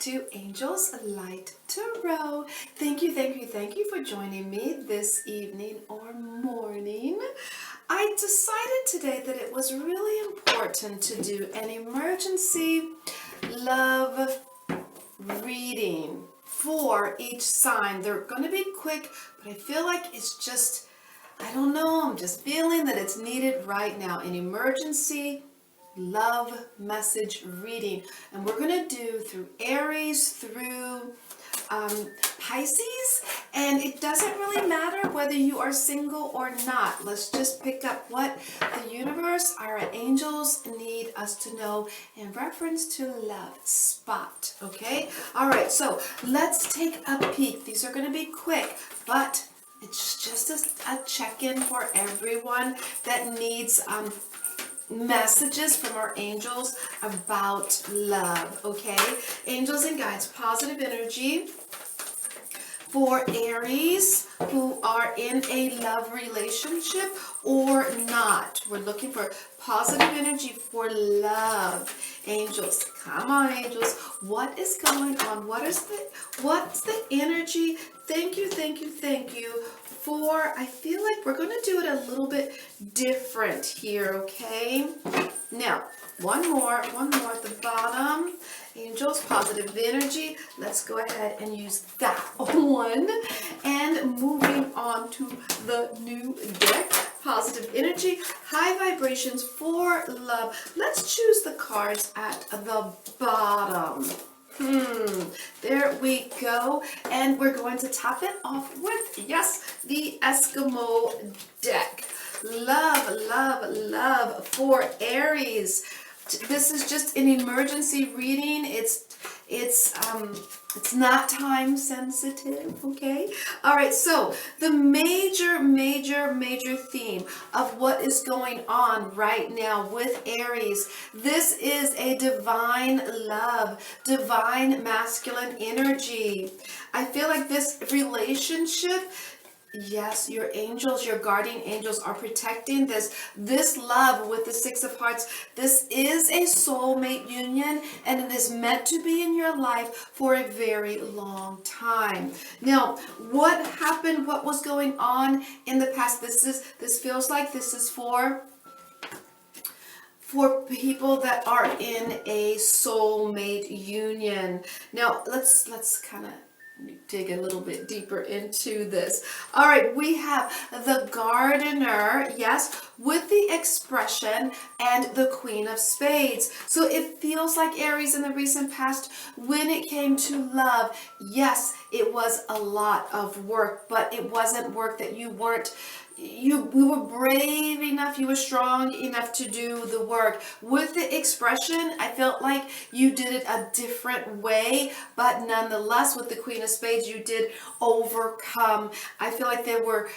to Angels Light Tarot. Thank you for joining me this evening or morning. I decided today that it was really important to do an emergency love reading for each sign. They're going to be quick, but I feel like it's just, I don't know, I'm just feeling that it's needed right now. An emergency love message reading, and we're going to do through Aries through Pisces, and it doesn't really matter whether you are single or not. Let's just pick up what the universe, our angels, need us to know in reference to love spot. Okay, all right, so let's take a peek. These are going to be quick, but it's just a check-in for everyone that needs messages from our angels about love. Okay, angels and guides, positive energy for Aries who are in a love relationship or not. We're looking for positive energy for love. Angels, come on, angels. What is going on? What's the energy? Thank you for, I feel like we're going to do it a little bit different here, okay? Now, one more at the bottom. Angels, positive energy. Let's go ahead and use that one. And moving on to the new deck. Positive energy, high vibrations for love. Let's choose the cards at the bottom. There we go. And we're going to top it off with, yes, the Eskimo deck. Love for Aries. This is just an emergency reading. It's not time sensitive, okay? All right, so the major theme of what is going on right now with Aries, this is a divine love, divine masculine energy. I feel like this relationship, yes, your angels, your guardian angels are protecting this love with the Six of Hearts. This is a soulmate union, and it is meant to be in your life for a very long time. Now, what happened? What was going on in the past? This feels like this is for people that are in a soulmate union. Now, let's kind of dig a little bit deeper into this. All right, we have the gardener, yes, with the expression and the Queen of Spades. So it feels like Aries in the recent past, when it came to love, yes, it was a lot of work, but it wasn't work that you were brave enough, you were strong enough to do the work. With the expression, I felt like you did it a different way, but nonetheless, with the Queen of Spades, you did overcome. I feel like there were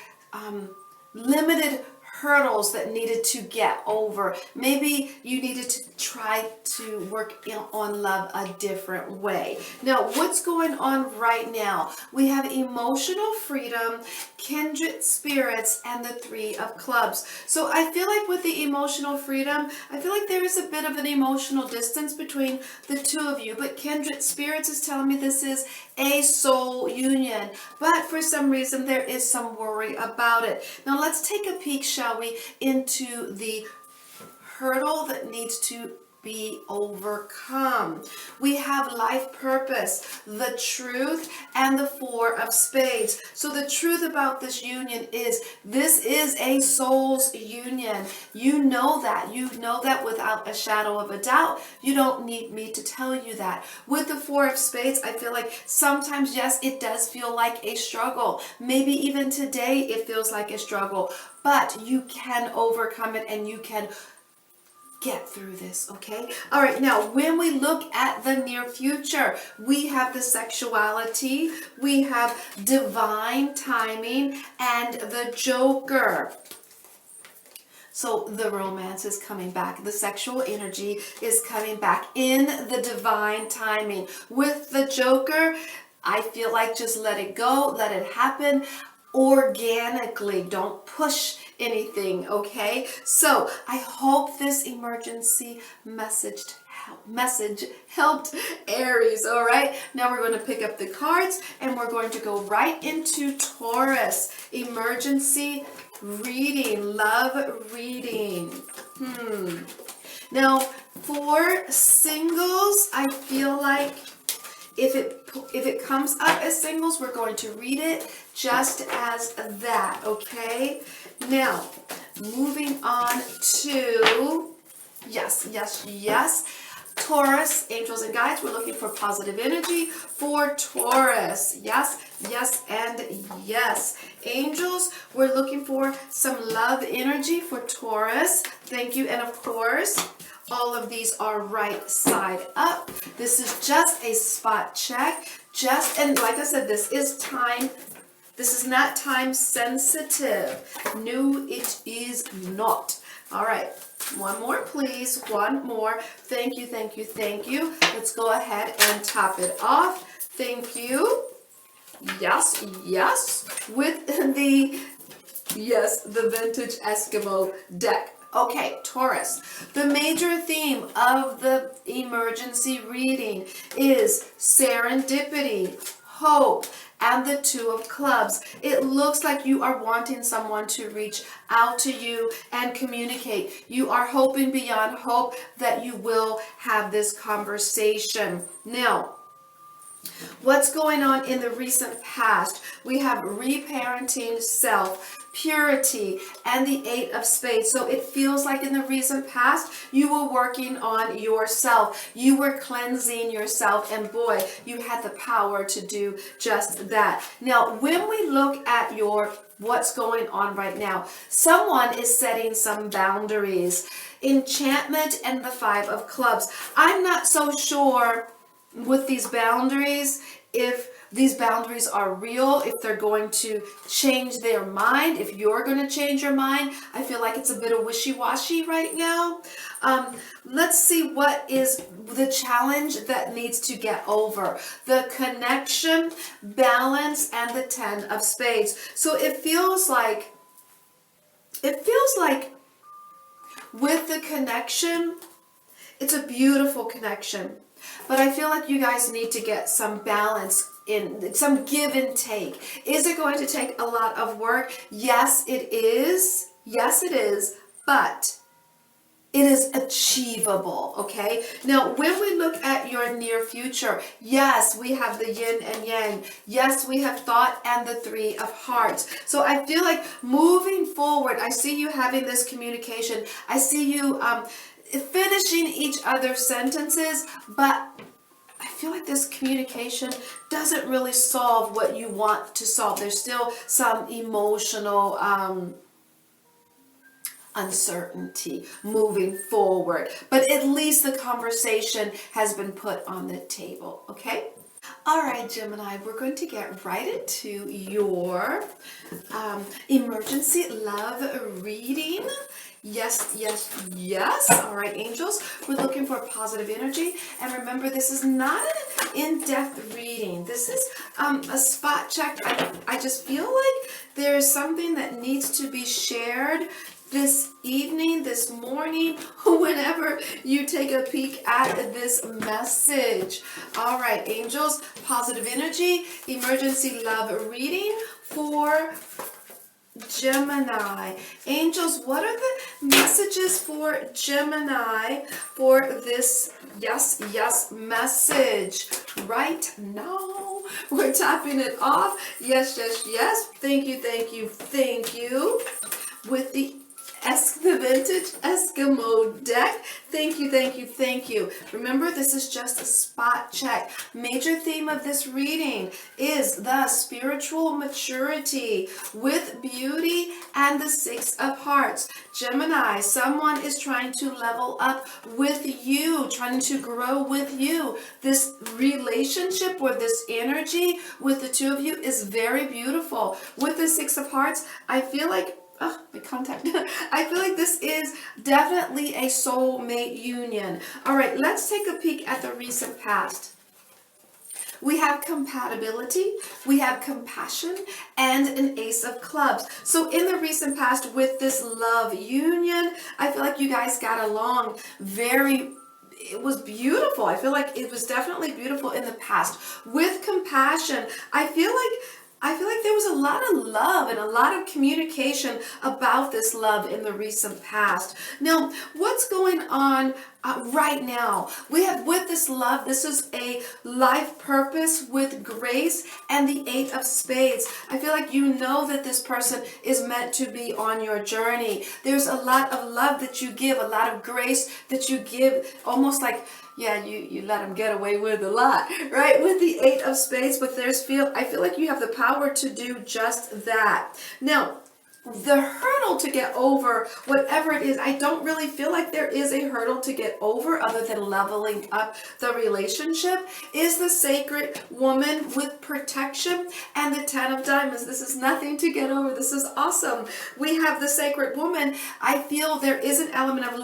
limited hurdles that needed to get over. Maybe you needed to try to work on love a different way. Now, what's going on right now? We have emotional freedom, kindred spirits, and the Three of Clubs. So I feel like with the emotional freedom, I feel like there is a bit of an emotional distance between the two of you, but kindred spirits is telling me this is a soul union, but for some reason there is some worry about it. Now let's take a peek, shall we, into the hurdle that needs to be overcome. We have life purpose, the truth, and the Four of Spades. So the truth about this union is this is a soul's union. You know that. You know that without a shadow of a doubt. You don't need me to tell you that. With the Four of Spades, I feel like sometimes, yes, it does feel like a struggle. Maybe even today it feels like a struggle, but you can overcome it and you can get through this, okay? All right, now when we look at the near future, we have the sexuality, we have divine timing, and the Joker. So the romance is coming back. The sexual energy is coming back in the divine timing. With the Joker, I feel like just let it go, let it happen organically. Don't push anything, okay? So I hope this emergency message message helped Aries. All right, now we're going to pick up the cards and we're going to go right into Taurus. Emergency reading, love reading. Now, for singles, I feel like if it comes up as singles, we're going to read it just as that, okay? Now, moving on to, yes, Taurus, angels and guides, we're looking for positive energy for Taurus. Yes, and yes. Angels, we're looking for some love energy for Taurus. Thank you. And of course, all of these are right side up. This is just a spot check. And like I said, this is not time sensitive. No, it is not. All right. One more, please. One more. Thank you. Let's go ahead and top it off. Thank you. Yes. With the vintage Eskimo deck. Okay, Taurus. The major theme of the emergency reading is serendipity, hope, and the Two of Clubs. It looks like you are wanting someone to reach out to you and communicate. You are hoping beyond hope that you will have this conversation. Now, what's going on in the recent past? We have reparenting self, purity, and the Eight of Spades. So it feels like in the recent past, you were working on yourself. You were cleansing yourself, and boy, you had the power to do just that. Now, when we look at what's going on right now, someone is setting some boundaries. Enchantment and the Five of Clubs. I'm not so sure with these boundaries, if these boundaries are real, if they're going to change their mind, if you're going to change your mind. I feel like it's a bit of wishy-washy right now. Let's see what is the challenge that needs to get over. The connection, balance, and the Ten of Spades. So it feels like with the connection, it's a beautiful connection. But I feel like you guys need to get some balance in, some give and take. Is it going to take a lot of work? Yes, it is. But it is achievable, okay? Now, when we look at your near future, yes, we have the yin and yang. Yes, we have thought and the Three of Hearts. So I feel like moving forward, I see you having this communication. I see you finishing each other's sentences, but I feel like this communication doesn't really solve what you want to solve. There's still some emotional uncertainty moving forward, but at least the conversation has been put on the table, okay? All right, Gemini, we're going to get right into your emergency love reading. Yes. All right, angels, we're looking for positive energy. And remember, this is not an in-depth reading. This is a spot check. I just feel like there's something that needs to be shared this evening, this morning, whenever you take a peek at this message. All right, angels, positive energy, emergency love reading for Gemini. Angels, what are the messages for Gemini for this yes message right now? We're tapping it off. Yes. Thank you. With the vintage Eskimo deck. Thank you. Remember, this is just a spot check. Major theme of this reading is the spiritual maturity with beauty and the Six of Hearts. Gemini, someone is trying to level up with you, trying to grow with you. This relationship or this energy with the two of you is very beautiful. With the Six of Hearts, I feel like my contact. I feel like this is definitely a soulmate union. All right, let's take a peek at the recent past. We have compatibility, we have compassion, and an Ace of Clubs. So in the recent past with this love union, I feel like you guys got along very it was beautiful. I feel like it was definitely beautiful in the past. With compassion, I feel like there was a lot of love and a lot of communication about this love in the recent past. Now, what's going on right now? We have with this love, this is a life purpose with grace and the 8 of Spades. I feel like you know that this person is meant to be on your journey. There's a lot of love that you give, a lot of grace that you give, almost like, yeah, you let them get away with a lot, right? With the 8 of Spades, but I feel like you have the power to do just that. Now, the hurdle to get over, whatever it is, I don't really feel like there is a hurdle to get over other than leveling up the relationship, is the Sacred Woman with protection and the 10 of Diamonds. This is nothing to get over. This is awesome. We have the Sacred Woman. I feel there is an element of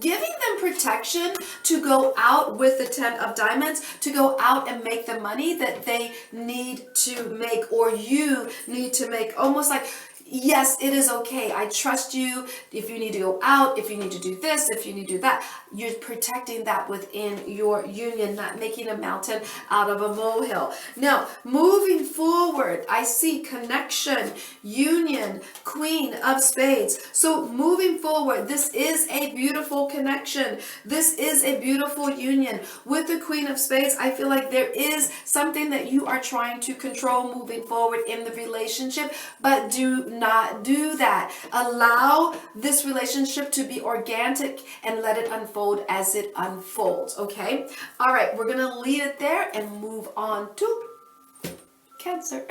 giving them protection to go out with the 10 of Diamonds, to go out and make the money that they need to make, or you need to make. Almost like, yes, it is okay. I trust you. If you need to go out, if you need to do this, if you need to do that, you're protecting that within your union, not making a mountain out of a molehill. Now, moving forward, I see connection, union, Queen of Spades. So moving forward, this is a beautiful connection. This is a beautiful union. With the Queen of Spades, I feel like there is something that you are trying to control moving forward in the relationship, but do not do that. Allow this relationship to be organic and let it unfold as it unfolds, okay? All right, we're going to leave it there and move on to Cancer.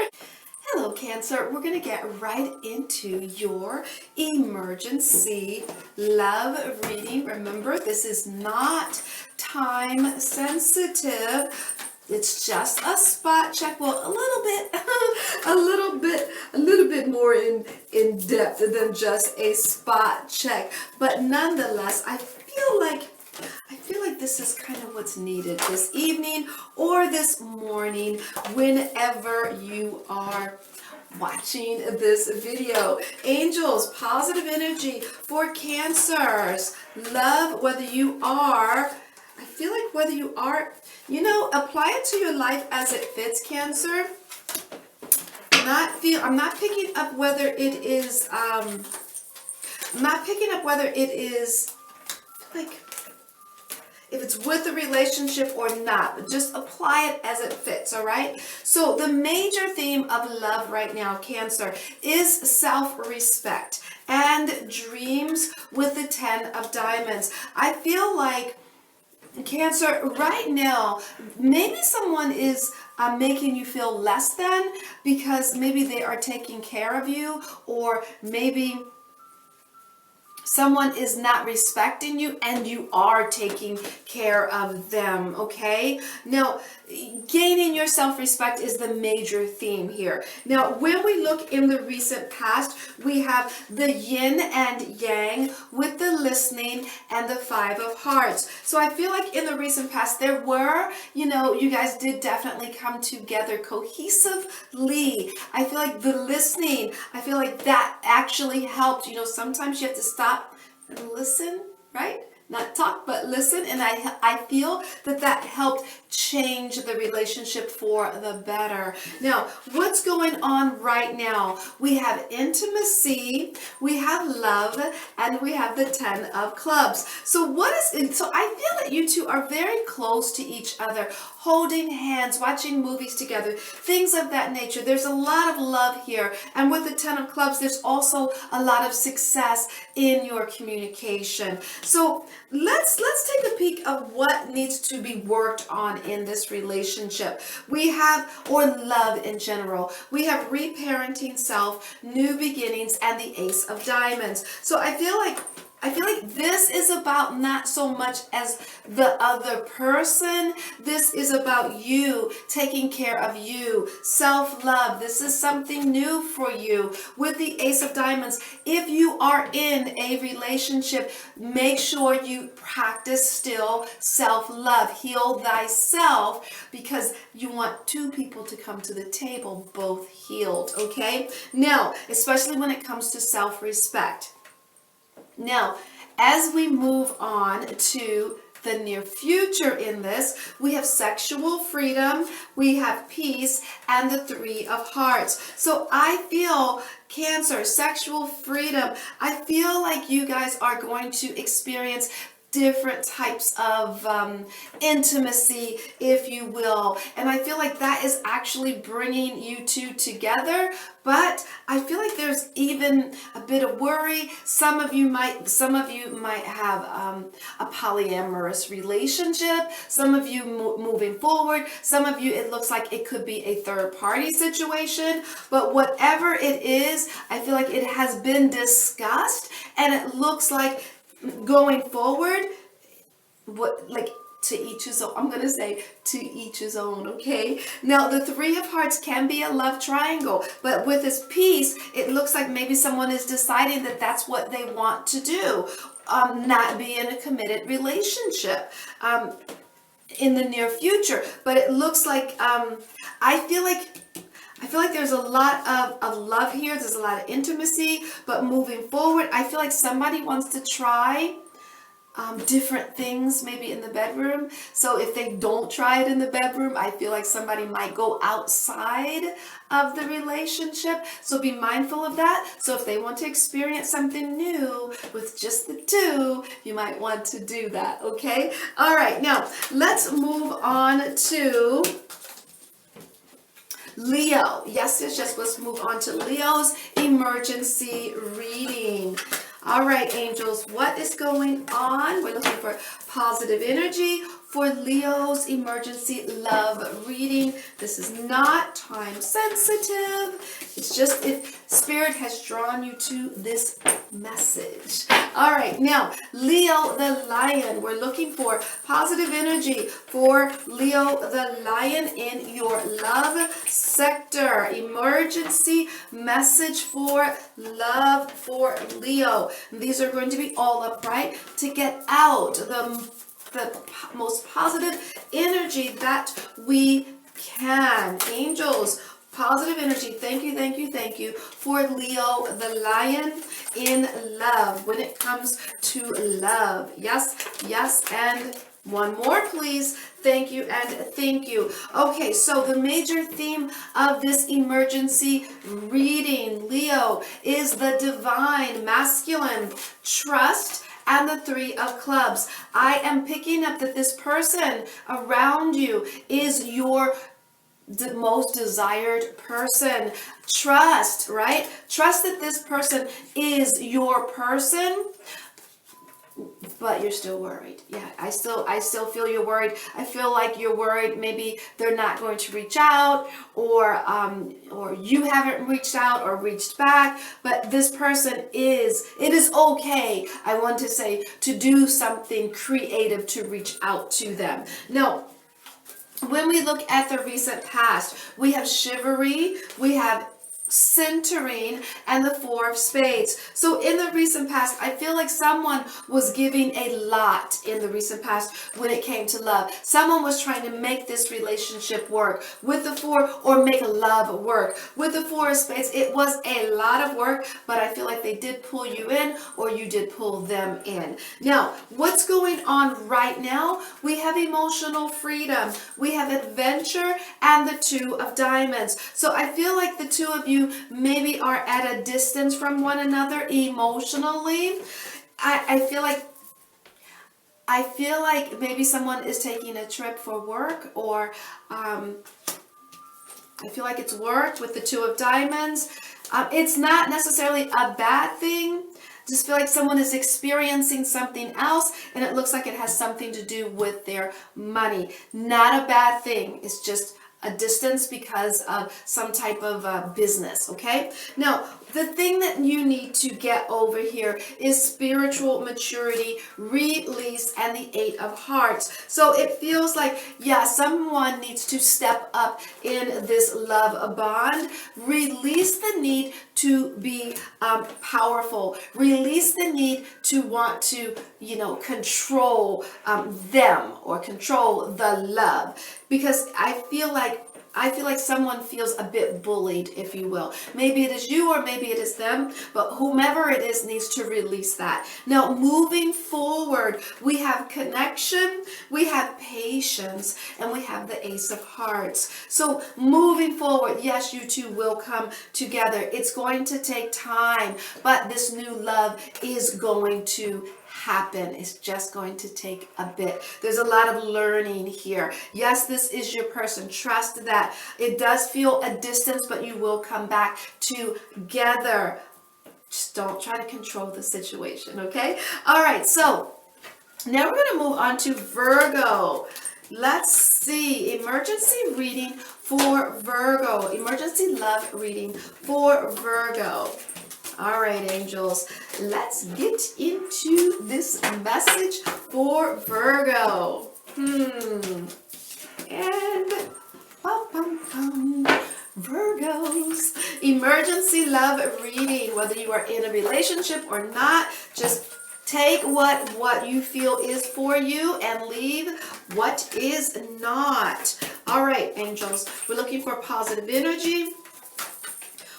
Hello, Cancer. We're going to get right into your emergency love reading. Remember, this is not time sensitive. It's just a spot check. Well, a little bit more in depth than just a spot check. But nonetheless, I feel like this is kind of what's needed this evening or this morning, whenever you are watching this video. Angels, positive energy for Cancers. Love, whether you are, I feel like whether you are, apply it to your life as it fits, Cancer. I'm not picking up whether it is, like, if it's with a relationship or not, but just apply it as it fits, all right? So the major theme of love right now, Cancer, is self-respect and dreams with the 10 of Diamonds. I feel like, Cancer, right now, maybe someone is making you feel less than because maybe they are taking care of you, or maybe someone is not respecting you and you are taking care of them, okay? Now, gaining your self-respect is the major theme here. Now, when we look in the recent past, we have the yin and yang with the listening and the 5 of hearts. So I feel like in the recent past, there were, you guys did definitely come together cohesively. I feel like the listening, I feel like that actually helped. Sometimes you have to stop and listen, right? Not talk, but listen. And I feel that helped change the relationship for the better. Now, what's going on right now? We have intimacy, we have love, and we have the 10 of clubs. So I feel that you two are very close to each other, holding hands, watching movies together, things of that nature. There's a lot of love here. And with the 10 of clubs, there's also a lot of success in your communication. So let's take a peek of what needs to be worked on in this relationship. We have, or love in general, we have reparenting self, new beginnings, and the Ace of Diamonds. So I feel like this is about not so much as the other person. This is about you taking care of you. Self-love. This is something new for you. With the Ace of Diamonds, if you are in a relationship, make sure you practice still self-love. Heal thyself, because you want two people to come to the table both healed, okay? Now, especially when it comes to self-respect. Now, as we move on to the near future in this, we have sexual freedom, we have peace, and the Three of Hearts. So I feel Cancer, sexual freedom. I feel like you guys are going to experience different types of intimacy, if you will, and I feel like that is actually bringing you two together. But I feel like there's even a bit of worry. Some of you might have a polyamorous relationship. Some of you moving forward. Some of you, it looks like it could be a third party situation. But whatever it is, I feel like it has been discussed, and it looks like going forward, to each his own. I'm gonna say to each his own, okay? Now, the Three of Hearts can be a love triangle, but with this peace, it looks like maybe someone is deciding that that's what they want to do, not be in a committed relationship in the near future. But it looks like I feel like there's a lot of love here. There's a lot of intimacy, but moving forward, I feel like somebody wants to try different things maybe in the bedroom. So if they don't try it in the bedroom, I feel like somebody might go outside of the relationship. So be mindful of that. So if they want to experience something new with just the two, you might want to do that, okay? All right, now let's move on to Leo. Yes, let's move on to Leo's emergency reading. All right, angels, what is going on? We're looking for positive energy for Leo's emergency love reading. This is not time sensitive. It's just if Spirit has drawn you to this message. All right, now, Leo the Lion. We're looking for positive energy for Leo the Lion in your love sector. Emergency message for love for Leo. These are going to be all upright to get out the most positive energy that we can. Angels, positive energy. Thank you, thank you, thank you for Leo the Lion in love. When it comes to love. Yes, yes, and one more, please. Thank you and thank you. Okay, so the major theme of this emergency reading, Leo, is the divine masculine, trust, and the Three of Clubs. I am picking up that this person around you is your most desired person. Trust, right? Trust that this person is your person, but you're still worried. Yeah, I still feel you're worried. I feel like you're worried maybe they're not going to reach out, or you haven't reached out or reached back, but this person is, it is okay, I want to say, to do something creative to reach out to them. Now, when we look at the recent past, we have chivalry, we have centering, and the Four of Spades. So in the recent past, I feel like someone was giving a lot in the recent past when it came to love. Someone was trying to make this relationship work with the Four, or make love work. With the Four of Spades, it was a lot of work, but I feel like they did pull you in, or you did pull them in. Now, what's going on right now? We have emotional freedom, we have adventure, and the Two of Diamonds. So I feel like the two of you maybe are at a distance from one another emotionally. I feel like maybe someone is taking a trip for work, or I feel like it's work with the Two of Diamonds. It's not necessarily a bad thing. Just feel like someone is experiencing something else, and it looks like it has something to do with their money. Not a bad thing. It's just a distance because of some type of business, okay? Now, the thing that you need to get over here is spiritual maturity, release, and the Eight of Hearts. So it feels like, yeah, someone needs to step up in this love bond. Release the need to be powerful. Release the need to want to, control them, or control the love. Because I feel like I feel like someone feels a bit bullied, if you will. Maybe it is you or maybe it is them, but whomever it is needs to release that. Now, moving forward, we have connection, we have patience, and we have the Ace of Hearts. So moving forward, yes, you two will come together. It's going to take time, but this new love is going to happen. It's just going to take a bit. There's a lot of learning here. Yes, this is your person. Trust that. It does feel a distance, but you will come back together. Just don't try to control the situation, okay? All right, so now we're going to move on to Virgo. Let's see. Emergency reading for Virgo. Emergency love reading for Virgo. All right, angels, let's get into this message for Virgo. And Virgos, emergency love reading. Whether you are in a relationship or not, just take what you feel is for you and leave what is not. All right, angels, we're looking for positive energy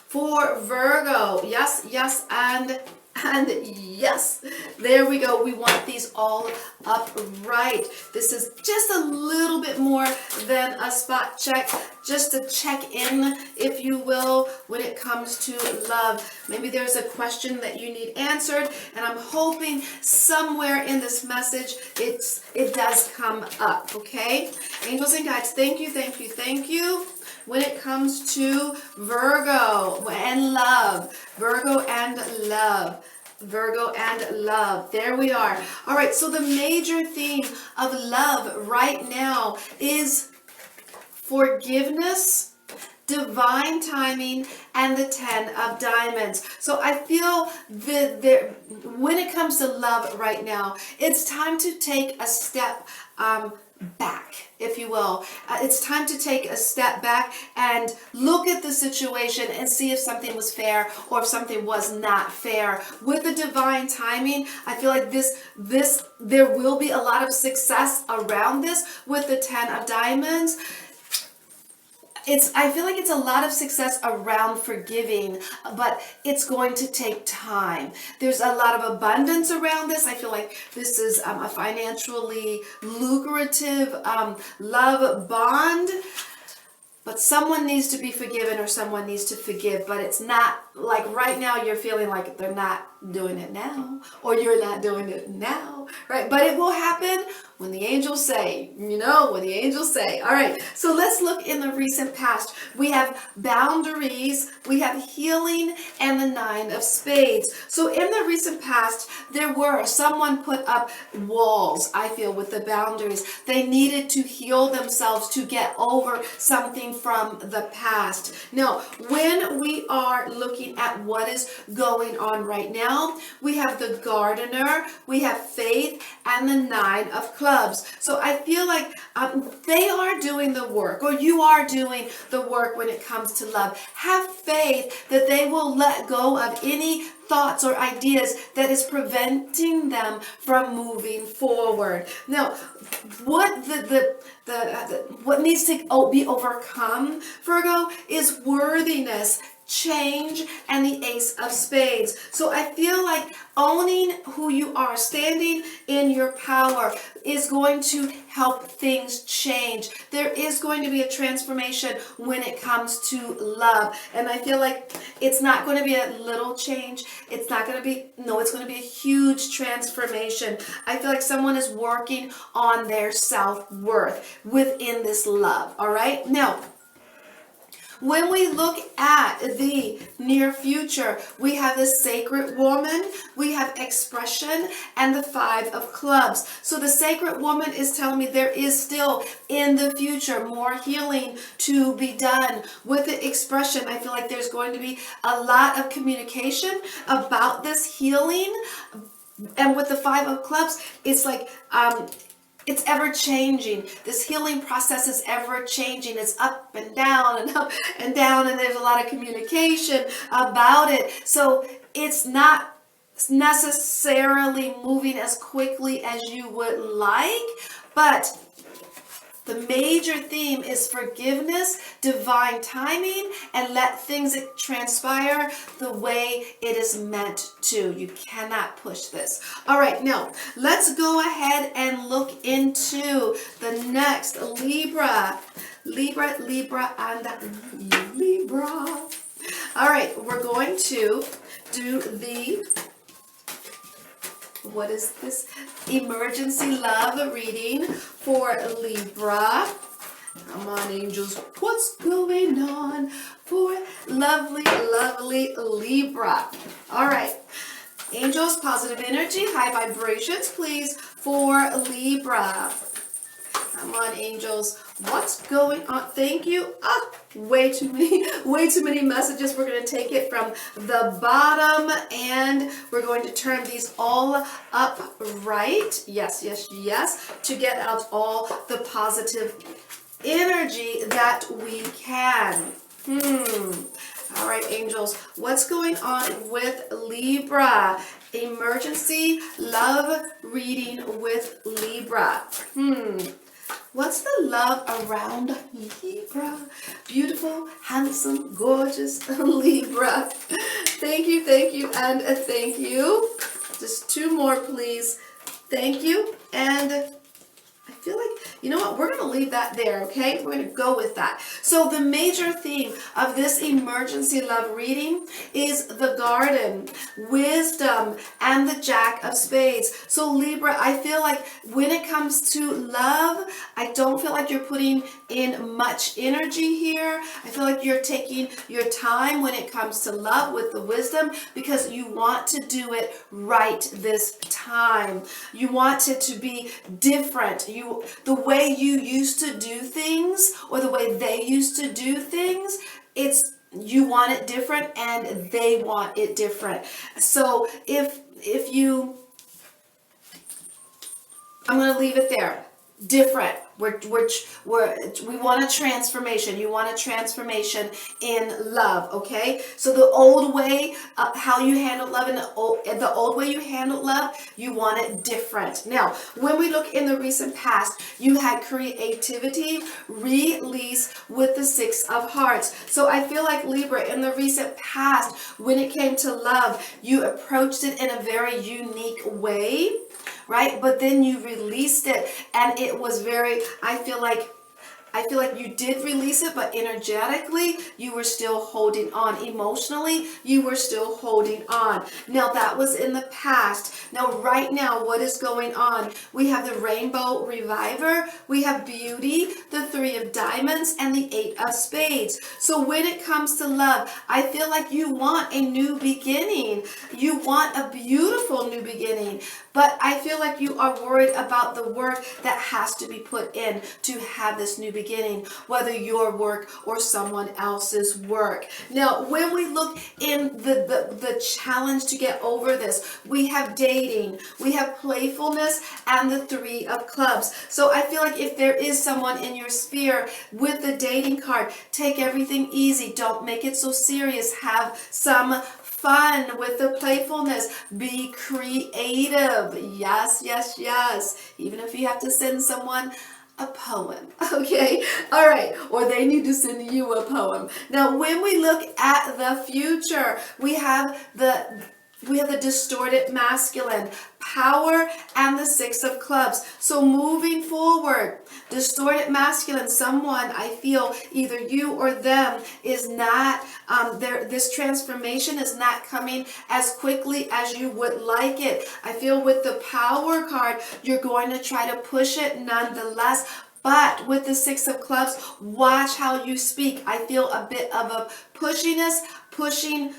for Virgo. Yes, yes, and yes. There we go. We want these all upright. This is just a little bit more than a spot check, just to check in, if you will, when it comes to love. Maybe there's a question that you need answered, and I'm hoping somewhere in this message it does come up, okay? Angels and guides, thank you, thank you, thank you. When it comes to Virgo and love, Virgo and love, Virgo and love. There we are. All right, so the major theme of love right now is forgiveness, divine timing, and the 10 of diamonds. So I feel when it comes to love right now, it's time to take a step back, if you will. It's time to take a step back and look at the situation and see if something was fair or if something was not fair. With the divine timing, I feel like there will be a lot of success around this with the 10 of diamonds. I feel like it's a lot of success around forgiving, but it's going to take time. There's a lot of abundance around this. I feel like this is a financially lucrative love bond, but someone needs to be forgiven or someone needs to forgive, but it's not like right now you're feeling like they're not doing it now, or you're not doing it now, right? But it will happen when the angels say, when the angels say. All right, so let's look in the recent past. We have boundaries, we have healing, and the 9 of spades. So in the recent past, someone put up walls, I feel, with the boundaries. They needed to heal themselves to get over something from the past. Now, when we are looking at what is going on right now, we have the gardener, we have faith, and the 9 of clubs. So I feel like they are doing the work, or you are doing the work when it comes to love. Have faith that they will let go of any thoughts or ideas that is preventing them from moving forward. Now, what what needs to be overcome, Virgo, is worthiness, change, and the Ace of Spades. So I feel like owning who you are, standing in your power, is going to help things change. There is going to be a transformation when it comes to love. And I feel like it's not going to be a little change. It's not going to be, it's going to be a huge transformation. I feel like someone is working on their self-worth within this love. All right. Now, when we look at the near future, we have the sacred woman, we have expression, and the 5 of clubs. So the sacred woman is telling me there is still in the future more healing to be done. With the expression, I feel like there's going to be a lot of communication about this healing. And with the 5 of clubs, it's like, it's ever changing. This healing process is ever changing. It's up and down and up and down, and there's a lot of communication about it. So it's not necessarily moving as quickly as you would like, but The major theme is forgiveness, divine timing, and let things transpire the way it is meant to. You cannot push this. All right, now let's go ahead and look into the next Libra. Libra, and Libra. All right, we're going to do the, what is this? Emergency love reading for Libra. Come on, angels. What's going on for lovely, lovely Libra? All right. Angels, positive energy, high vibrations, please, for Libra. Come on, angels. What's going on? Thank you. Way too many messages. We're going to take it from the bottom and we're going to turn these all up right. Yes, yes, yes. To get out all the positive energy that we can. All right, angels. What's going on with Libra? Emergency love reading with Libra. What's the love around Libra? Beautiful, handsome, gorgeous Libra. Thank you, and thank you. Just two more, please. Thank you, and I feel like, you know what, we're going to leave that there, okay? We're going to go with that. So the major theme of this emergency love reading is the garden, wisdom, and the Jack of Spades. So Libra, I feel like when it comes to love, I don't feel like you're putting in much energy here. I feel like you're taking your time when it comes to love with the wisdom because you want to do it right this time. You want it to be different. The way you used to do things or the way they used to do things, you want it different and they want it different. So if you, I'm going to leave it there. Different. We want a transformation. You want a transformation in love, okay? So the old way, how you handle love, and the old way you handle love, you want it different. Now, when we look in the recent past, you had creativity, release with the Six of Hearts. So I feel like Libra, in the recent past, when it came to love, you approached it in a very unique way, right? But then you released it and it was very, I feel like you did release it, but energetically, you were still holding on. Emotionally, you were still holding on. Now, that was in the past. Now, right now, what is going on? We have the Rainbow Reviver. We have Beauty, the Three of Diamonds, and the Eight of Spades. So when it comes to love, I feel like you want a new beginning. You want a beautiful new beginning. But I feel like you are worried about the work that has to be put in to have this new beginning, whether your work or someone else's work. Now, when we look in the challenge to get over this, we have dating, we have playfulness, and the Three of Clubs. So I feel like if there is someone in your sphere with the dating card, take everything easy. Don't make it so serious. Have some fun with the playfulness. Be creative. Yes, yes, yes. Even if you have to send someone a poem, okay? All right, or they need to send you a poem. Now, when we look at the future, we have the distorted masculine, power, and the Six of Clubs. So moving forward, distorted masculine, someone, I feel either you or them is not, this transformation is not coming as quickly as you would like it. I feel with the Power card, you're going to try to push it nonetheless. But with the Six of Clubs, watch how you speak. I feel a bit of a pushiness, pushing.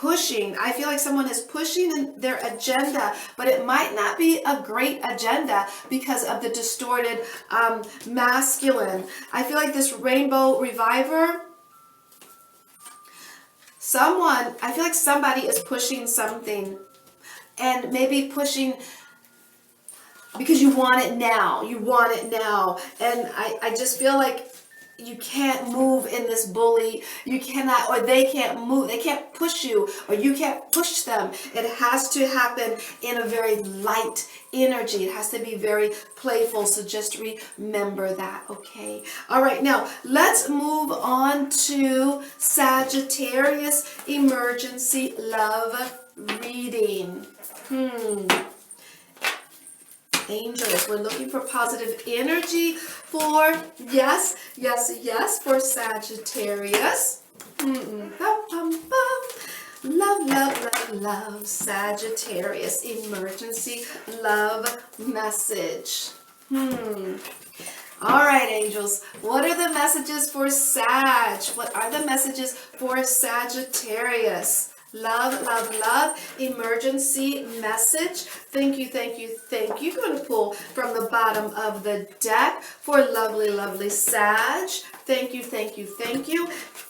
I feel like someone is pushing their agenda, but it might not be a great agenda because of the distorted masculine. I feel like this Rainbow Reviver, I feel like somebody is pushing something, and maybe pushing because you want it now. You want it now. And I just feel like you can't move in this bully, you cannot, or they can't move, they can't push you, or you can't push them. It has to happen in a very light energy. It has to be very playful. So just remember that, okay? All right, now let's move on to Sagittarius emergency love reading. Angels, we're looking for positive energy for, yes, for Sagittarius. Love, Sagittarius, emergency love message. All right, angels, what are the messages for Sag? What are the messages for Sagittarius? Love, emergency message. Thank you. I'm going to pull from the bottom of the deck for lovely Sag. Thank you.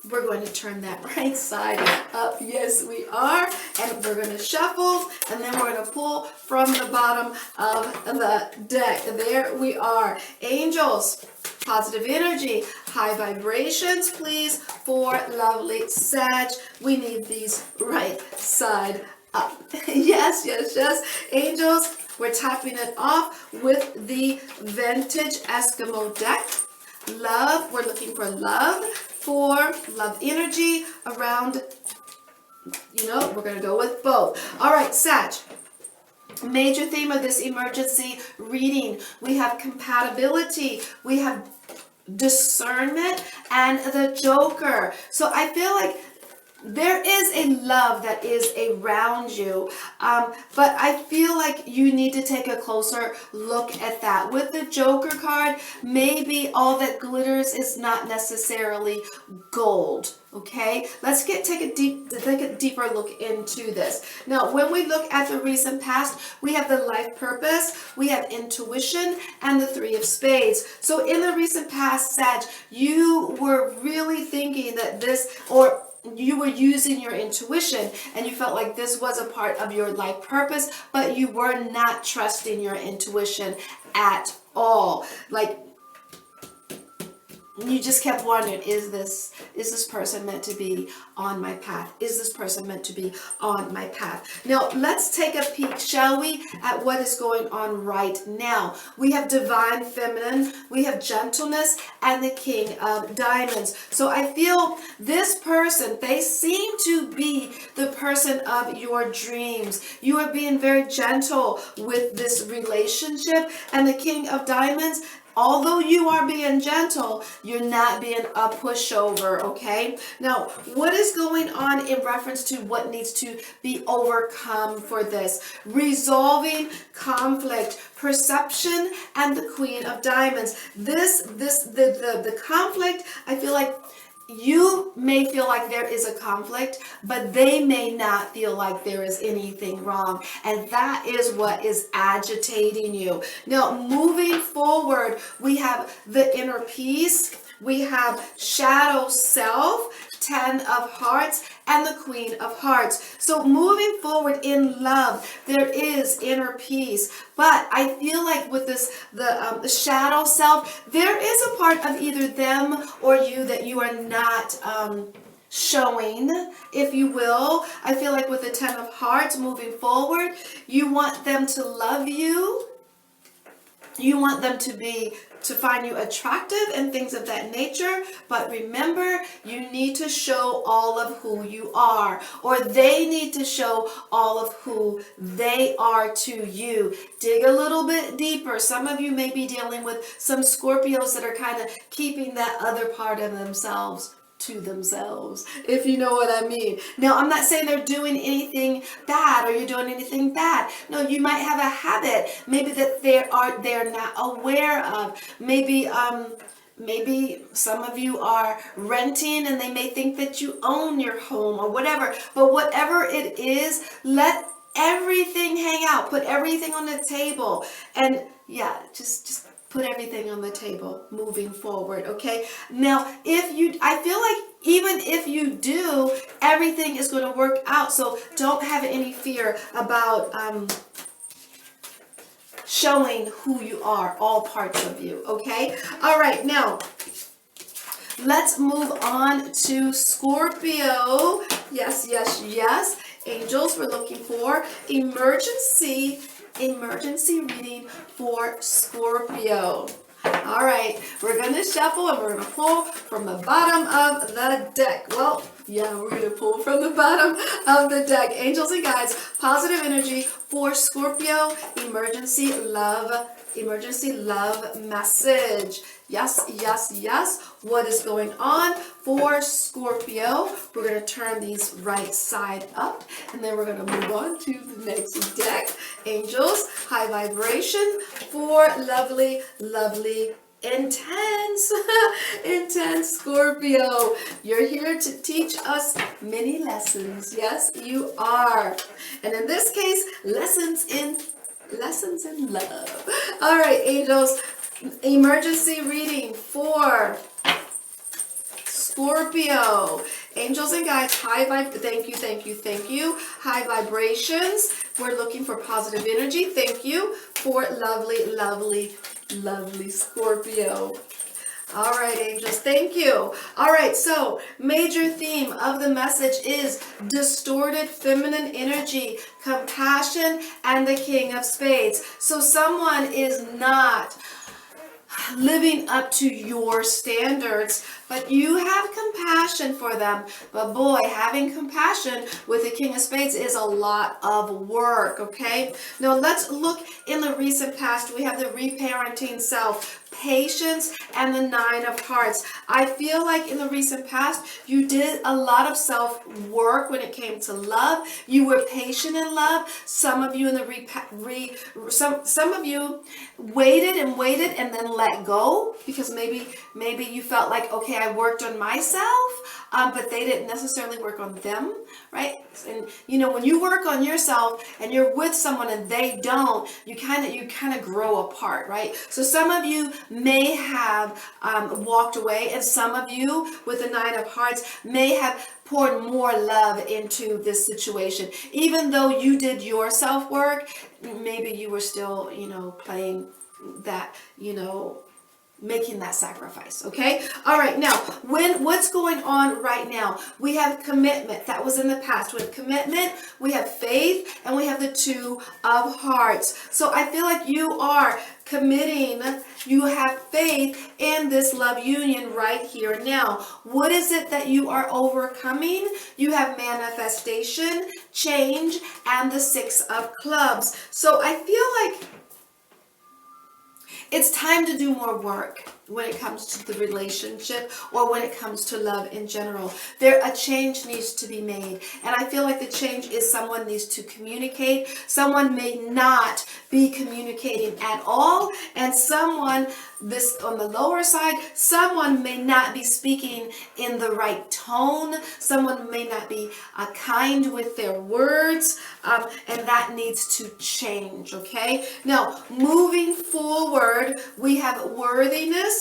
We're going to turn that right side up. Yes, we are. And we're going to shuffle, and then we're going to pull from the bottom of the deck. There we are. Angels, positive energy, high vibrations, please, for lovely Sag. We need these right side up. Yes. Angels, we're topping it off with the vintage Eskimo deck. Love, we're looking for love energy around, we're going to go with both. All right, Sag. Major theme of this emergency reading, we have compatibility, we have discernment, and the Joker. So I feel like there is a love that is around you, but I feel like you need to take a closer look at that. With the Joker card, maybe all that glitters is not necessarily gold. Okay, let's take a deeper look into this. Now, when we look at the recent past, we have the life purpose, we have intuition, and the Three of Spades. So in the recent past, Sag, you were really thinking that this, or you were using your intuition, and you felt like this was a part of your life purpose, but you were not trusting your intuition at all. Like, you just kept wondering, is this person meant to be on my path? Is this person meant to be on my path? Now, let's take a peek, shall we, at what is going on right now. We have divine feminine, we have gentleness, and the King of Diamonds. So I feel this person, they seem to be the person of your dreams. You are being very gentle with this relationship, and the King of Diamonds, although you are being gentle, you're not being a pushover, okay? Now, what is going on in reference to what needs to be overcome for this? Resolving conflict, perception, and the Queen of Diamonds. The conflict, I feel like you may feel like there is a conflict, but they may not feel like there is anything wrong. And that is what is agitating you. Now, moving forward, we have the inner peace. We have shadow self, 10 of hearts, and the Queen of Hearts. So moving forward in love, there is inner peace. But I feel like with this, the shadow self, there is a part of either them or you that you are not showing, if you will. I feel like with the 10 of Hearts moving forward, you want them to love you. You want them to find you attractive and things of that nature. But remember, you need to show all of who you are, or they need to show all of who they are to you. Dig a little bit deeper. Some of you may be dealing with some Scorpios that are kind of keeping that other part of themselves to themselves, if you know what I mean. Now, I'm not saying they're doing anything bad or you're doing anything bad. No, you might have a habit, maybe that they're not aware of. Maybe some of you are renting and they may think that you own your home or whatever. But whatever it is, let everything hang out. Put everything on the table. And yeah, just put everything on the table moving forward, okay? Now, I feel like even if you do, everything is going to work out. So don't have any fear about showing who you are, all parts of you, okay? All right, now, let's move on to Scorpio. Yes, yes, yes. Angels, we're looking for emergency reading for Scorpio. All right, we're going to shuffle and we're going to pull from the bottom of the deck. Well, yeah, we're going to pull from the bottom of the deck. Angels and guides, positive energy for Scorpio, emergency love message. Yes, yes, yes. What is going on for Scorpio? We're going to turn these right side up, and then we're going to move on to the next deck. Angels, high vibration for lovely, lovely, intense, intense Scorpio. You're here to teach us many lessons. Yes, you are. And in this case, lessons in love. All right, angels, emergency reading for Scorpio. Angels and guides, high vibe. Thank you, thank you, thank you. High vibrations. We're looking for positive energy. Thank you for lovely, lovely, lovely Scorpio. All right, angels, thank you. All right, so major theme of the message is distorted feminine energy, compassion, and the King of Spades. So someone is not living up to your standards, but you have compassion for them. But boy, having compassion with the King of Spades is a lot of work, okay? Now let's look in the recent past. We have the reparenting self, patience, and the Nine of Hearts. I feel like in the recent past, you did a lot of self-work when it came to love. You were patient in love. Some of you in the some of you waited and then let go, because maybe you felt like, okay, I worked on myself, but they didn't necessarily work on them, right? And you know, when you work on yourself and you're with someone and they don't, you kind of grow apart, right? So some of you may have walked away, and some of you with the Nine of Hearts may have poured more love into this situation. Even though you did your self-work, maybe you were still, you know, playing that, you know, making that sacrifice. Okay. All right. Now, what's going on right now? We have commitment. That was in the past. With commitment, we have faith, and we have the Two of Hearts. So I feel like you are committing, you have faith in this love union right here and now. What is it that you are overcoming? You have manifestation, change, and the Six of Clubs. So I feel like it's time to do more work when it comes to the relationship, or when it comes to love in general. A change needs to be made. And I feel like the change is someone needs to communicate. Someone may not be communicating at all. And someone, this on the lower side, someone may not be speaking in the right tone. Someone may not be kind with their words. And that needs to change, okay? Now, moving forward, we have worthiness,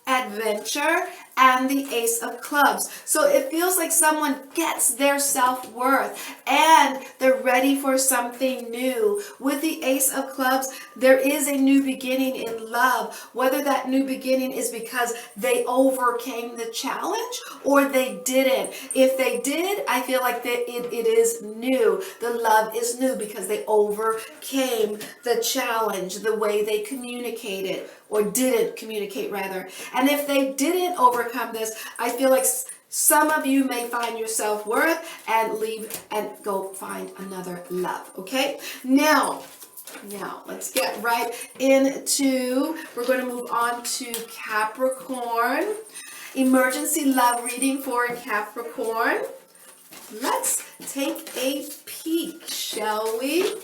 adventure, and the Ace of Clubs. So it feels like someone gets their self-worth and they're ready for something new. With the Ace of Clubs, there is a new beginning in love. Whether that new beginning is because they overcame the challenge or they didn't. If they did, I feel like that it is new. The love is new because they overcame the challenge, the way they communicated, or didn't communicate rather. And if they didn't overcome this, I feel like some of you may find your self-worth and leave and go find another love, okay? Now, let's get right into, we're going to move on to Capricorn. Emergency love reading for Capricorn. Let's take a peek, shall we?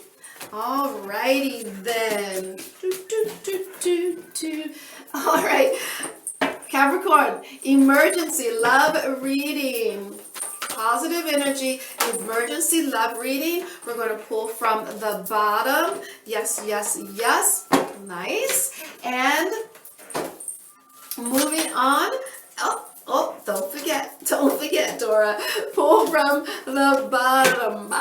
Alrighty then. All right, Capricorn, emergency love reading. Positive energy, emergency love reading. We're going to pull from the bottom. Yes, yes, yes. Nice. And moving on. Oh, don't forget, Dora. Pull from the bottom.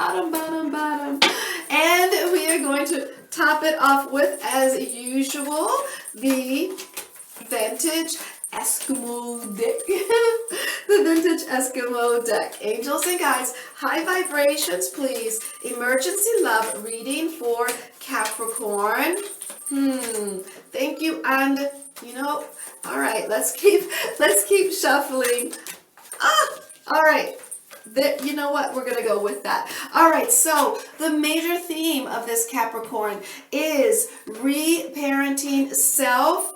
And we are going to top it off with, as usual, the vintage Eskimo deck. The vintage Eskimo deck. Angels and guides, high vibrations, please. Emergency love reading for Capricorn. Thank you. And all right, let's keep shuffling. All right. You know what? We're going to go with that. All right. So the major theme of this Capricorn is reparenting self,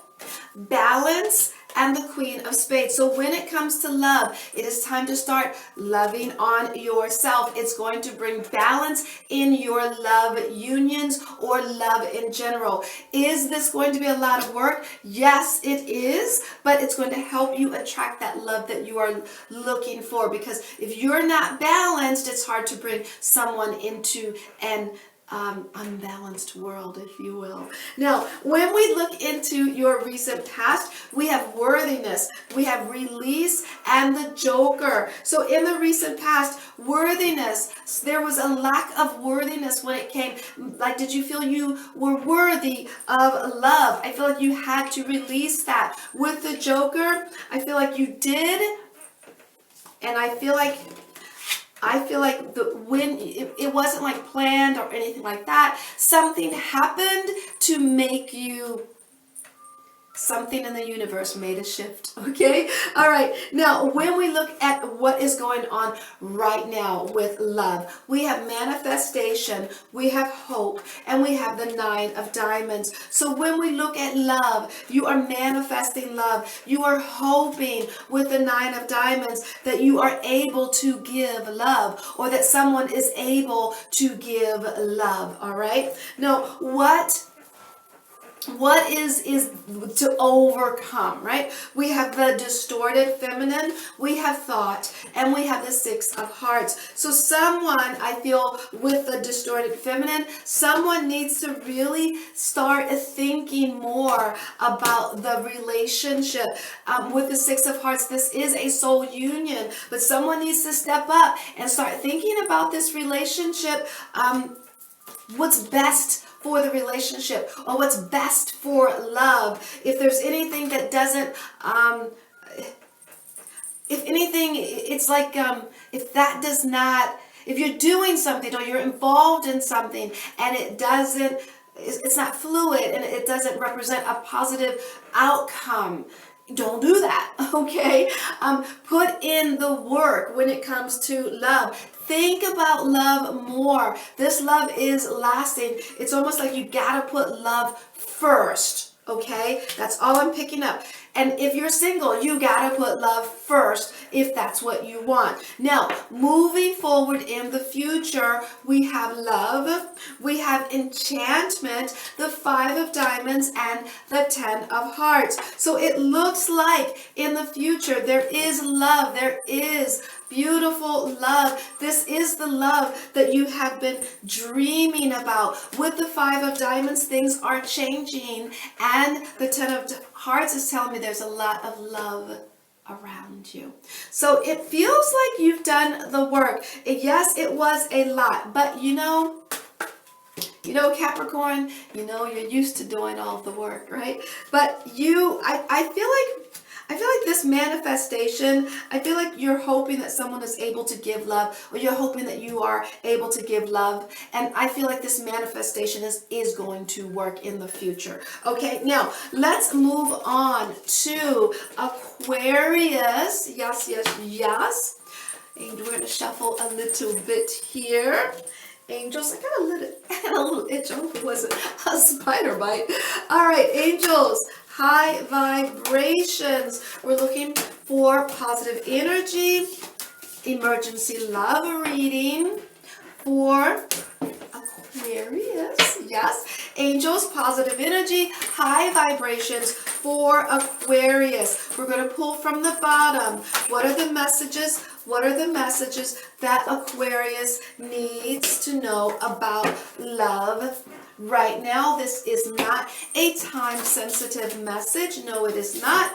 balance, and the Queen of Spades. So when it comes to love, it is time to start loving on yourself. It's going to bring balance in your love unions or love in general. Is this going to be a lot of work? Yes, it is, but it's going to help you attract that love that you are looking for, because if you're not balanced, it's hard to bring someone into an unbalanced world, if you will. Now, when we look into your recent past, we have worthiness, we have release, and the Joker. So in the recent past, worthiness, there was a lack of worthiness when it came. Like, did you feel you were worthy of love? I feel like you had to release that. With the Joker, I feel like you did, and I feel like when it wasn't like planned or anything like that. Something happened to make you, something in the universe made a shift. Okay. All right. Now, when we look at what is going on right now with love, we have manifestation, we have hope, and we have the 9 of Diamonds. So when we look at love, you are manifesting love. You are hoping with the 9 of Diamonds that you are able to give love, or that someone is able to give love. All right. Now, what is to overcome, right? We have the distorted feminine, we have thought, and we have the 6 of Hearts. So someone, I feel, with the distorted feminine, someone needs to really start thinking more about the relationship. With the 6 of Hearts, this is a soul union, but someone needs to step up and start thinking about this relationship. What's best for the relationship, or what's best for love. If there's anything that doesn't, if anything, it's like, if that does not, if you're doing something or you're involved in something and it doesn't, it's not fluid and it doesn't represent a positive outcome, don't do that, okay? Put in the work when it comes to love. Think about love more. This love is lasting. It's almost like you gotta put love first, okay? That's all I'm picking up. And if you're single, you gotta put love first if that's what you want. Now, moving forward in the future, we have love, we have enchantment, the 5 of Diamonds, and the 10 of Hearts. So it looks like in the future there is love, there is beautiful love. This is the love that you have been dreaming about. With the 5 of Diamonds, things are changing, and the 10 of Hearts is telling me there's a lot of love around you. So it feels like you've done the work. Yes, it was a lot, but you know, Capricorn, you're used to doing all the work, right? But I feel like this manifestation, I feel like you're hoping that someone is able to give love, or you're hoping that you are able to give love. And I feel like this manifestation is going to work in the future. Okay, now let's move on to Aquarius. Yes, yes, yes. And we're going to shuffle a little bit here. Angels, I got a little itch. I hope it wasn't a spider bite. All right, angels, high vibrations. We're looking for positive energy, emergency love reading for Aquarius. Yes, angels, positive energy, high vibrations for Aquarius. We're going to pull from the bottom. What are the messages? What are the messages that Aquarius needs to know about love right now? This is not a time-sensitive message. No, it is not.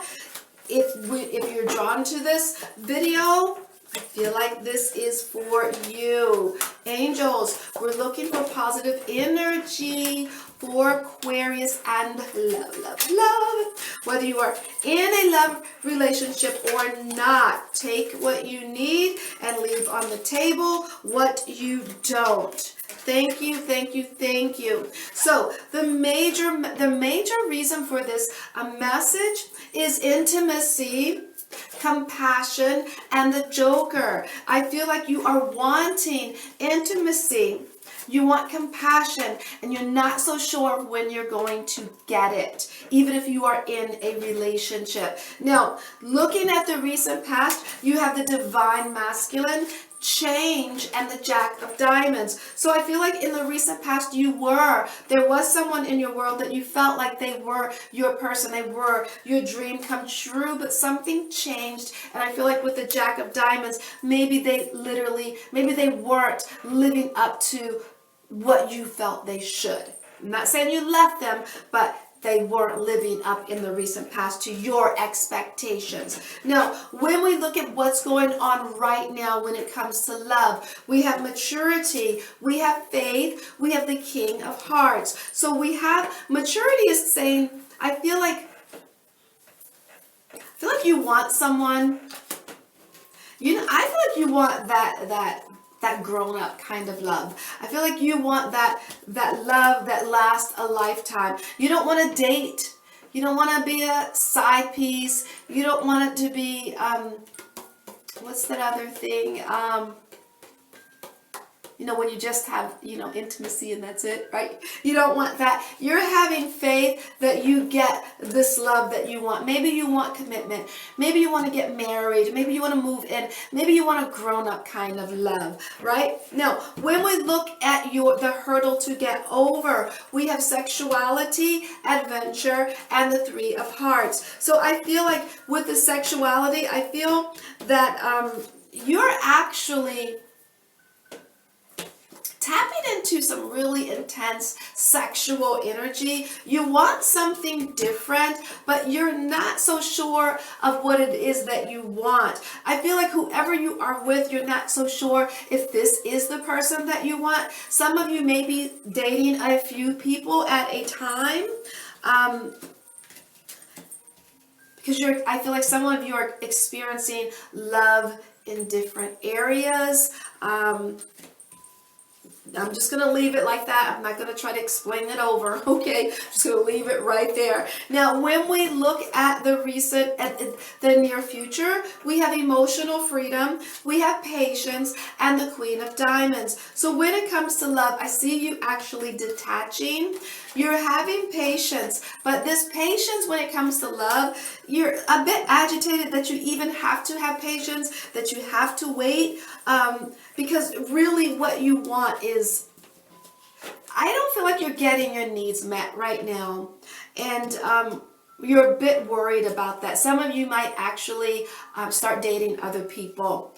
If you're drawn to this video, I feel like this is for you. Angels, we're looking for positive energy for Aquarius and love, love, love. Whether you are in a love relationship or not, take what you need and leave on the table what you don't. Thank you, thank you, thank you. So the major reason for this message is intimacy, compassion, and the Joker. I feel like you are wanting intimacy. You want compassion, and you're not so sure when you're going to get it, even if you are in a relationship. Now, looking at the recent past, you have the divine masculine, change, and the Jack of Diamonds. So I feel like in the recent past there was someone in your world that you felt like they were your person, they were your dream come true, but something changed. And I feel like with the Jack of Diamonds, maybe they weren't living up to what you felt they should. I'm not saying you left them, but they weren't living up in the recent past to your expectations. Now, when we look at what's going on right now when it comes to love, we have maturity, we have faith, we have the King of Hearts. So we have maturity is saying, I feel like you want someone, I feel like you want that grown-up kind of love. I feel like you want that love that lasts a lifetime. You don't want to date. You don't want to be a side piece. You don't want it to be, what's that other thing? When you just have, intimacy and that's it, right? You don't want that. You're having faith that you get this love that you want. Maybe you want commitment. Maybe you want to get married. Maybe you want to move in. Maybe you want a grown-up kind of love, right? Now, when we look at the hurdle to get over, we have sexuality, adventure, and the Three of Hearts. So I feel like with the sexuality, I feel that you're actually tapping into some really intense sexual energy. You want something different, but you're not so sure of what it is that you want. I feel like whoever you are with, you're not so sure if this is the person that you want. Some of you may be dating a few people at a time. Because I feel like some of you are experiencing love in different areas. I'm just going to leave it like that. I'm not going to try to explain it over. Okay, just going to leave it right there. Now, when we look at the near future, we have emotional freedom, we have patience, and the Queen of Diamonds. So when it comes to love, I see you actually detaching. You're having patience, but this patience when it comes to love, you're a bit agitated that you even have to have patience, that you have to wait, because really what you want is, I don't feel like you're getting your needs met right now, and you're a bit worried about that. Some of you might actually start dating other people.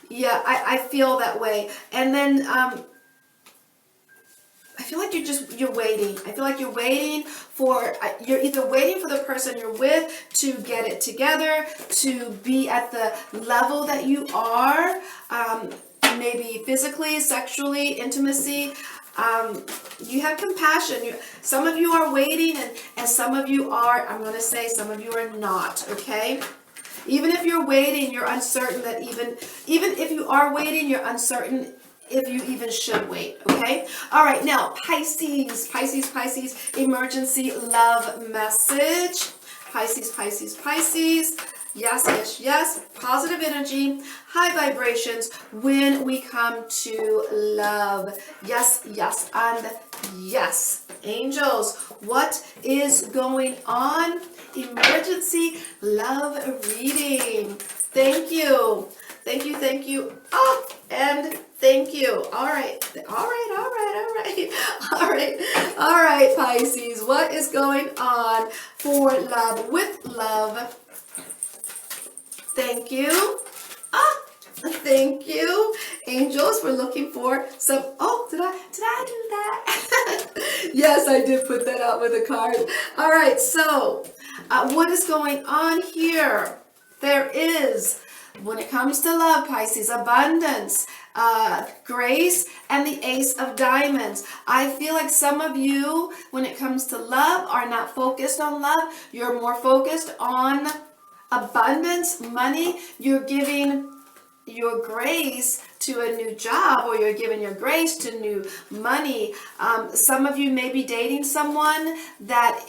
Yeah, I feel that way. And then I feel like you're waiting. I feel like you're either waiting for the person you're with to get it together, to be at the level that you are, maybe physically, sexually, intimacy. You have compassion. Some of you are waiting, and some of you are, I'm going to say, some of you are not, okay? Even if you're waiting, you're uncertain that even if you are waiting, you're uncertain if you even should wait, okay? All right, now, Pisces, emergency love message. Pisces. Yes. Positive energy, high vibrations when we come to love. Yes, and yes. Angels, what is going on? Emergency love reading. Thank you. Oh, and thank you. All right, Pisces. What is going on for love? With love. Thank you. Thank you. Angels, we're looking for some, did I do that? Yes, I did put that out with a card. All right, so what is going on here? there is, when it comes to love, Pisces, abundance, grace, and the Ace of Diamonds. I feel like some of you, when it comes to love, are not focused on love. You're more focused on abundance, money. You're giving your grace to a new job, or you're giving your grace to new money. Some of you may be dating someone that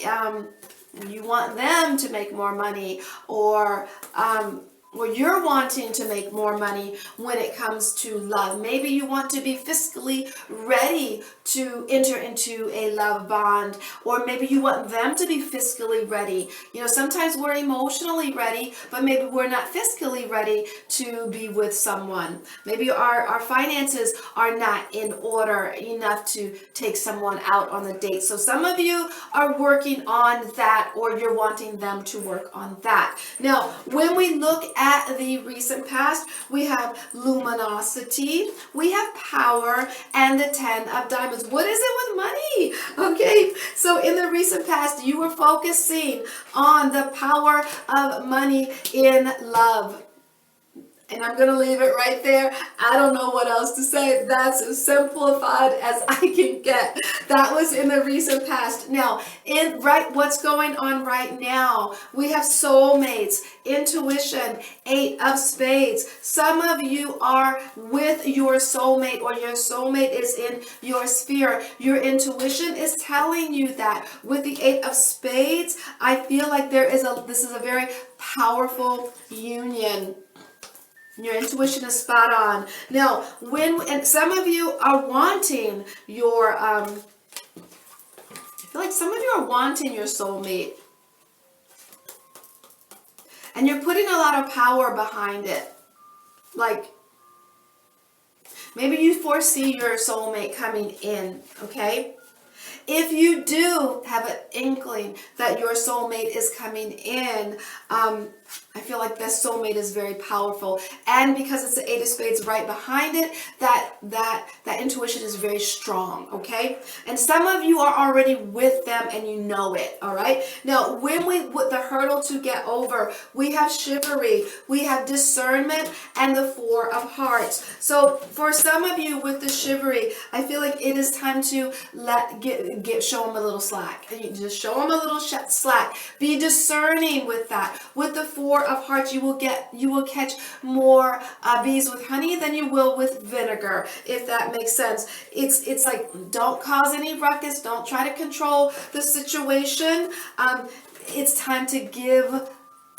you want them to make more money, or you're wanting to make more money when it comes to love. Maybe you want to be fiscally ready to enter into a love bond, or maybe you want them to be fiscally ready. You know, sometimes we're emotionally ready, but maybe we're not fiscally ready to be with someone. Maybe our finances are not in order enough to take someone out on a date. So some of you are working on that, or you're wanting them to work on that. Now, when we look at the recent past, we have luminosity, we have power, and the 10 of diamonds. What is it with money? Okay, so in the recent past, you were focusing on the power of money in love. And I'm going to leave it right there. I don't know what else to say. That's as simplified as I can get. That was in the recent past. Now, what's going on right now? We have soulmates, intuition, 8 of spades. Some of you are with your soulmate, or your soulmate is in your sphere. Your intuition is telling you that. With the 8 of spades, I feel like this is a very powerful union. Your intuition is spot on. Now, and some of you are wanting your, I feel like some of you are wanting your soulmate. And you're putting a lot of power behind it. Like, maybe you foresee your soulmate coming in, okay? If you do have an inkling that your soulmate is coming in, I feel like this soulmate is very powerful. And because it's the 8 of spades right behind it, that intuition is very strong, okay? And some of you are already with them and you know it, all right? Now, with the hurdle to get over, we have chivalry, we have discernment, and the 4 of hearts. So for some of you with the chivalry, I feel like it is time to show them a little slack. You just show them a little slack. Be discerning with that. With the 4 of hearts, you will catch more bees with honey than you will with vinegar, if that makes sense. It's like, don't cause any ruckus. Don't try to control the situation. It's time to give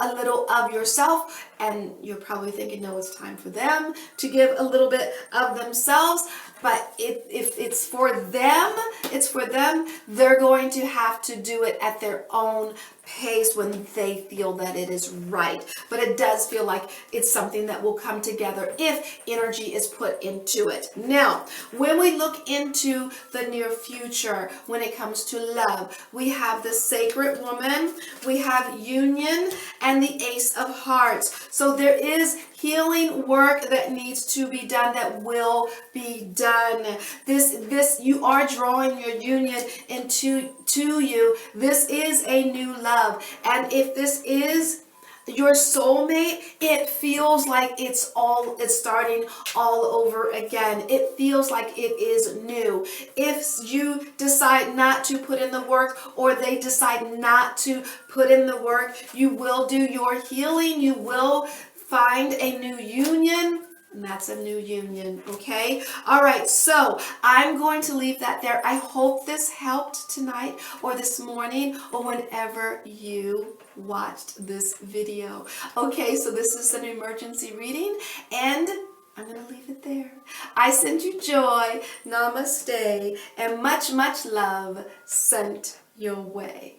a little of yourself, and you're probably thinking, no, it's time for them to give a little bit of themselves. But if it's for them, they're going to have to do it at their own pace when they feel that it is right. But it does feel like it's something that will come together if energy is put into it. Now, when we look into the near future, when it comes to love, we have the sacred woman, we have union, and the Ace of Hearts. So there is healing work that needs to be done, that will be done. This you are drawing your union into you. This is a new love. And if this is your soulmate, it feels like it's starting all over again. It feels like it is new. If you decide not to put in the work, or they decide not to put in the work, you will do your healing. You will find a new union. And that's a new union, okay? All right, so I'm going to leave that there. I hope this helped tonight, or this morning, or whenever you watched this video. Okay, so this is an emergency reading, and I'm going to leave it there. I send you joy, namaste, and much, much love sent your way.